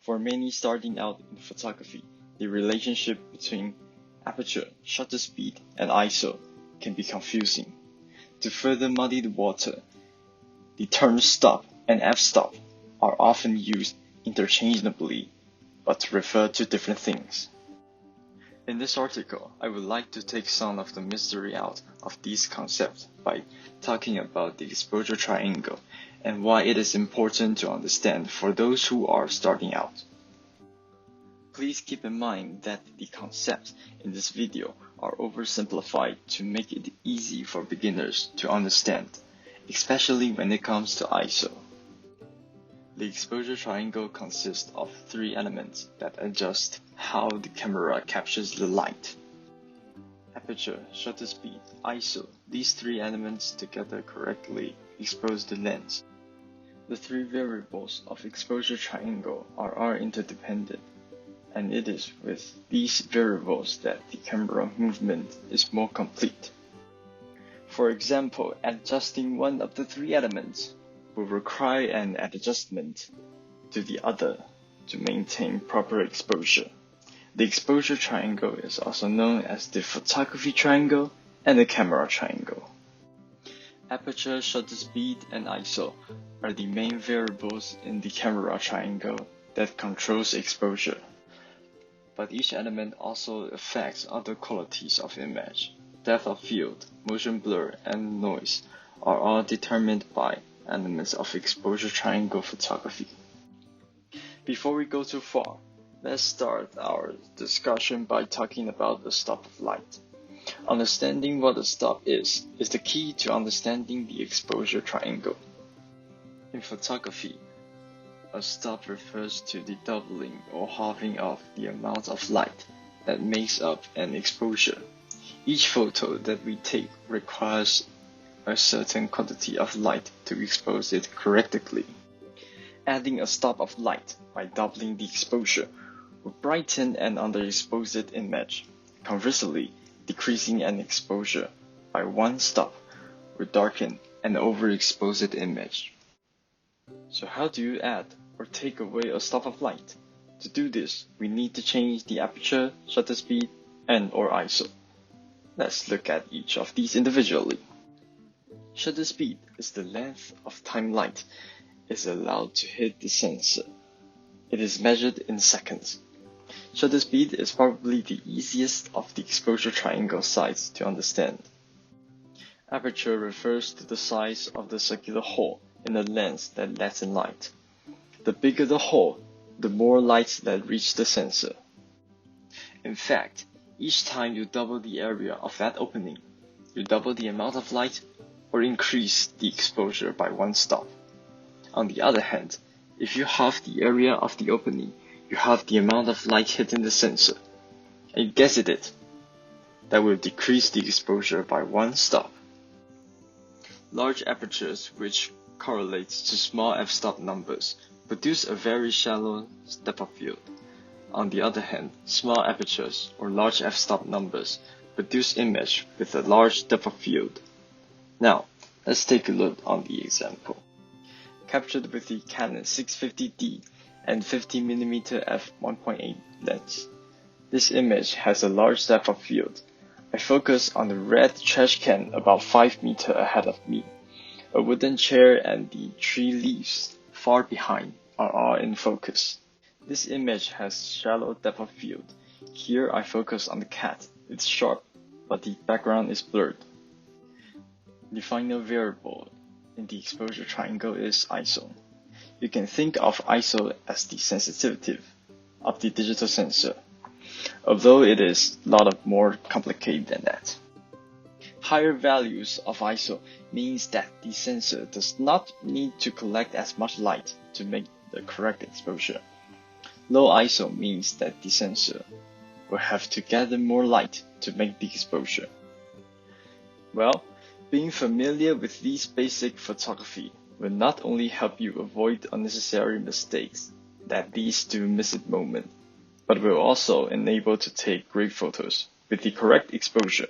For many starting out in photography, the relationship between aperture, shutter speed, and ISO can be confusing. To further muddy the water, the terms stop and f-stop are often used interchangeably, but to refer to different things. In this article, I would like to take some of the mystery out of these concepts by talking about the exposure triangle and why it is important to understand for those who are starting out. Please keep in mind that the concepts in this video are oversimplified to make it easy for beginners to understand, especially when it comes to ISO. The exposure triangle consists of three elements that adjust how the camera captures the light. Aperture, shutter speed, ISO, these three elements together correctly expose the lens. The three variables of exposure triangle are interdependent, and it is with these variables that the camera movement is more complete. For example, adjusting one of the three elements will require an adjustment to the other to maintain proper exposure. The exposure triangle is also known as the photography triangle and the camera triangle. Aperture, shutter speed, and ISO are the main variables in the camera triangle that controls exposure. But each element also affects other qualities of image. Depth of field, motion blur, and noise are all determined by elements of exposure triangle photography. Before we go too far, let's start our discussion by talking about the stop of light. Understanding what a stop is the key to understanding the exposure triangle. In photography, a stop refers to the doubling or halving of the amount of light that makes up an exposure. Each photo that we take requires a certain quantity of light to expose it correctly. Adding a stop of light by doubling the exposure will brighten an underexposed image. Conversely, decreasing an exposure by one stop will darken an overexposed image. So how do you add or take away a stop of light? To do this, we need to change the aperture, shutter speed, and/or ISO. Let's look at each of these individually. Shutter speed is the length of time light is allowed to hit the sensor. It is measured in seconds. Shutter speed is probably the easiest of the exposure triangle sides to understand. Aperture refers to the size of the circular hole in the lens that lets in light. The bigger the hole, the more light that reaches the sensor. In fact, each time you double the area of that opening, you double the amount of light or increase the exposure by one stop. On the other hand, if you halve the area of the opening, you halve the amount of light hitting the sensor. And you guessed it, that will decrease the exposure by one stop. Large apertures, which correlates to small f-stop numbers, produce a very shallow depth of field. On the other hand, small apertures or large f-stop numbers produce image with a large depth of field. Now, let's take a look on the example. Captured with the Canon 650D and 50mm f1.8 lens. This image has a large depth of field. I focus on the red trash can about 5 meters ahead of me. A wooden chair and the tree leaves far behind are all in focus. This image has shallow depth of field. Here I focus on the cat. It's sharp, but the background is blurred. The final variable in the exposure triangle is ISO. You can think of ISO as the sensitivity of the digital sensor, although it is a lot more complicated than that. Higher values of ISO means that the sensor does not need to collect as much light to make the correct exposure. Low ISO means that the sensor will have to gather more light to make the exposure. Well, being familiar with these basic photography will not only help you avoid unnecessary mistakes that leads to missed moment, but will also enable to take great photos with the correct exposure.